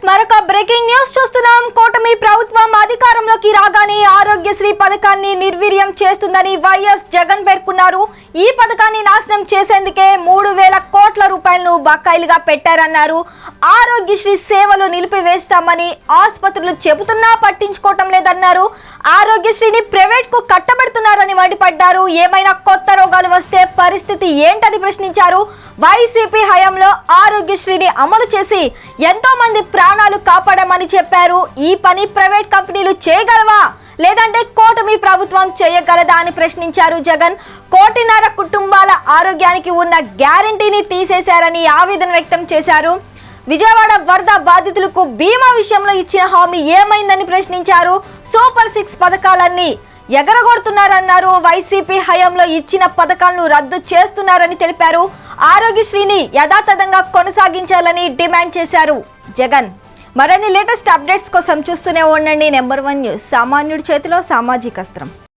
మరొక breaking news చూస్తున్నాం. కూటమి ప్రభుత్వం అధికారంలోకి రాగానే ఆరోగ్యశ్రీ పథకాన్ని నిర్వీర్యం చేస్తుందని వైఎస్ జగన్ పేర్కొన్నారు. ఈ పథకాన్ని నాశనం చేసేందుకే 3,000 కోట్ల రూపాయలను బకాయిలుగా పెట్టారన్నారు. ఆరోగ్యశ్రీ సేవలు నిలిపివేస్తామని ఆసుపత్రులు చెబుతున్నా పట్టించుకోవటం లేదన్నారు. ఆరోగ్యశ్రీని ప్రైవేట్ కు కట్టబెడుతున్నారని మండిపడ్డారు. ఏమైనా కొత్త రోగాలు వస్తే పరిస్థితి ఏంటని ప్రశ్నించారు. వైసీపీ హయాంలో ఆరోగ్యశ్రీని అమలు చేసి ఎంతో మంది ప్రాణాలు కాపాడమని చెప్పారు. ఈ పని ప్రైవేట్ కంపెనీలు చేయగలవా లేదంటే కూటమి ప్రభుత్వం చేయగలదా అని ప్రశ్నించారు జగన్. 1.5 కోటి కుటుంబాల ఆరోగ్యానికి ఉన్న గ్యారంటీని తీసేశారని ఆవేదన వ్యక్తం చేశారు. విజయవాడ వరద బాధితులకు బీమా విషయంలో ఇచ్చిన హామీ ఏమైందని ప్రశ్నించారు. సూపర్ 6 పథకాలన్నీ ఎగరగొడుతున్నారన్నారు. వైసీపీ హయాంలో ఇచ్చిన పథకాలను రద్దు చేస్తున్నారని తెలిపారు. ఆరోగ్యశ్రీని యథాతథంగా కొనసాగించాలని డిమాండ్ చేశారు జగన్. మరిన్ని లేటెస్ట్ అప్డేట్స్ కోసం చూస్తూనే ఉండండి నెంబర్ 1 న్యూస్. సామాన్యుడి చేతిలో సామాజిక అస్త్రం.